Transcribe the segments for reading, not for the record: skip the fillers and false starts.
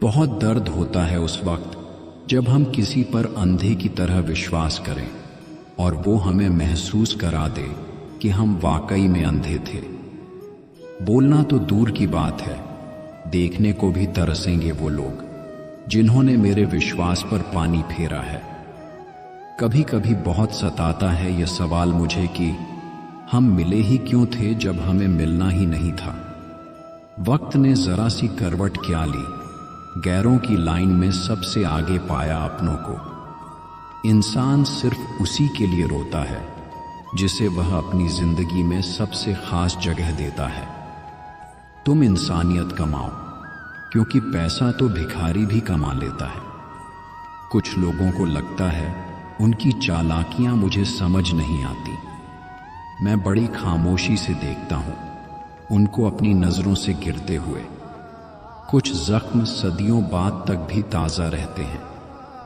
बहुत दर्द होता है उस वक्त जब हम किसी पर अंधे की तरह विश्वास करें और वो हमें महसूस करा दे कि हम वाकई में अंधे थे। बोलना तो दूर की बात है, देखने को भी तरसेंगे वो लोग जिन्होंने मेरे विश्वास पर पानी फेरा है। कभी कभी बहुत सताता है यह सवाल मुझे कि हम मिले ही क्यों थे जब हमें मिलना ही नहीं था। वक्त ने जरा सी करवट क्या ली, गैरों की लाइन में सबसे आगे पाया अपनों को। इंसान सिर्फ उसी के लिए रोता है जिसे वह अपनी जिंदगी में सबसे खास जगह देता है। तुम इंसानियत कमाओ, क्योंकि पैसा तो भिखारी भी कमा लेता है। कुछ लोगों को लगता है उनकी चालाकियां मुझे समझ नहीं आती। मैं बड़ी खामोशी से देखता हूं उनको अपनी नजरों से गिरते हुए। कुछ जख्म सदियों बाद तक भी ताजा रहते हैं।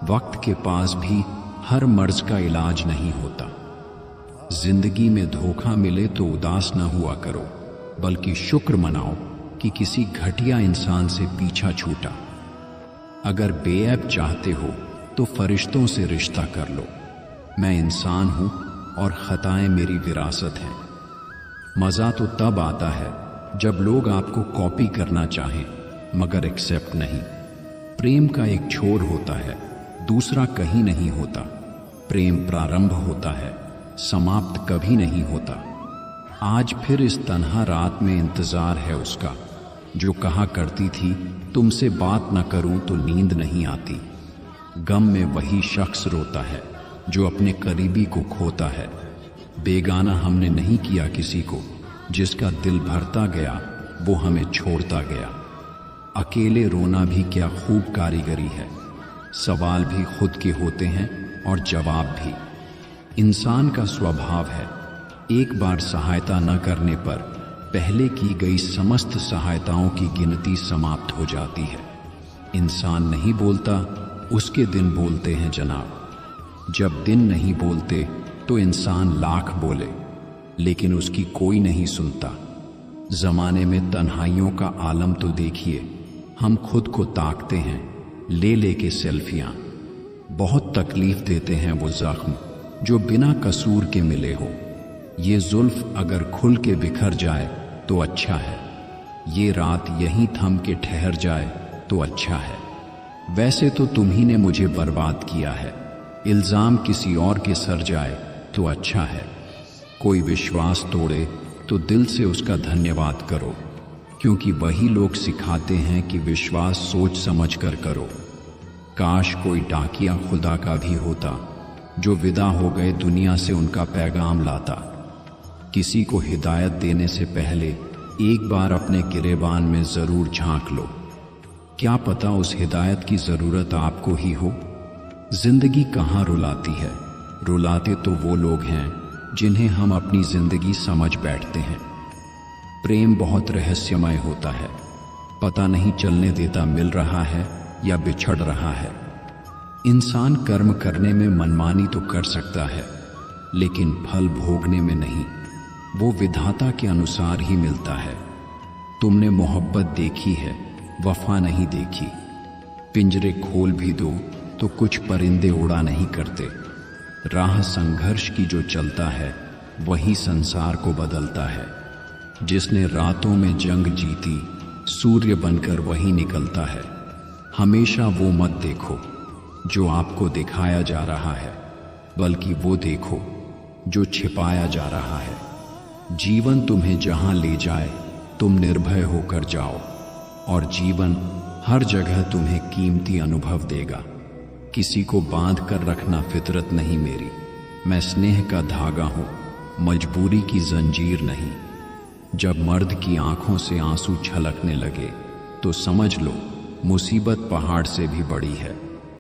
वक्त के पास भी हर मर्ज का इलाज नहीं होता। जिंदगी में धोखा मिले तो उदास न हुआ करो, बल्कि शुक्र मनाओ कि किसी घटिया इंसान से पीछा छूटा। अगर बेऐब चाहते हो तो फरिश्तों से रिश्ता कर लो। मैं इंसान हूं और खताएं मेरी विरासत हैं। मजा तो तब आता है जब लोग आपको कॉपी करना चाहें मगर एक्सेप्ट नहीं। प्रेम का एक छोर होता है, दूसरा कहीं नहीं होता। प्रेम प्रारंभ होता है, समाप्त कभी नहीं होता। आज फिर इस तन्हा रात में इंतजार है उसका जो कहा करती थी तुमसे बात न करूं तो नींद नहीं आती। गम में वही शख्स रोता है जो अपने करीबी को खोता है। बेगाना हमने नहीं किया किसी को, जिसका दिल भरता गया वो हमें छोड़ता गया। अकेले रोना भी क्या खूब कारीगरी है। सवाल भी खुद के होते हैं और जवाब भी। इंसान का स्वभाव है एक बार सहायता न करने पर पहले की गई समस्त सहायताओं की गिनती समाप्त हो जाती है। इंसान नहीं बोलता, उसके दिन बोलते हैं जनाब। जब दिन नहीं बोलते तो इंसान लाख बोले, लेकिन उसकी कोई नहीं सुनता। जमाने में तन्हाइयों का आलम तो देखिए। हम खुद को ताकते हैं ले लेके सेल्फियां। बहुत तकलीफ देते हैं वो जख्म जो बिना कसूर के मिले हो। ये जुल्फ अगर खुल के बिखर जाए तो अच्छा है। ये रात यहीं थम के ठहर जाए तो अच्छा है। वैसे तो तुम ही ने मुझे बर्बाद किया है। इल्जाम किसी और के सर जाए तो अच्छा है। कोई विश्वास तोड़े तो दिल से उसका धन्यवाद करो, क्योंकि वही लोग सिखाते हैं कि विश्वास सोच समझ कर करो। काश कोई डाकिया खुदा का भी होता जो विदा हो गए दुनिया से उनका पैगाम लाता। किसी को हिदायत देने से पहले एक बार अपने गिरेबान में जरूर झांक लो। क्या पता उस हिदायत की जरूरत आपको ही हो। जिंदगी कहाँ रुलाती है, रुलाते तो वो लोग हैं जिन्हें हम अपनी जिंदगी समझ बैठते हैं। प्रेम बहुत रहस्यमय होता है, पता नहीं चलने देता मिल रहा है या बिछड़ रहा है। इंसान कर्म करने में मनमानी तो कर सकता है, लेकिन फल भोगने में नहीं। वो विधाता के अनुसार ही मिलता है। तुमने मोहब्बत देखी है, वफा नहीं देखी। पिंजरे खोल भी दो तो कुछ परिंदे उड़ा नहीं करते। राह संघर्ष की जो चलता है वही संसार को बदलता है। जिसने रातों में जंग जीती सूर्य बनकर वही निकलता है। हमेशा वो मत देखो जो आपको दिखाया जा रहा है, बल्कि वो देखो जो छिपाया जा रहा है। जीवन तुम्हें जहां ले जाए तुम निर्भय होकर जाओ, और जीवन हर जगह तुम्हें कीमती अनुभव देगा। किसी को बांध कर रखना फितरत नहीं मेरी। मैं स्नेह का धागा हूं, मजबूरी की जंजीर नहीं। जब मर्द की आंखों से आंसू छलकने लगे तो समझ लो मुसीबत पहाड़ से भी बड़ी है।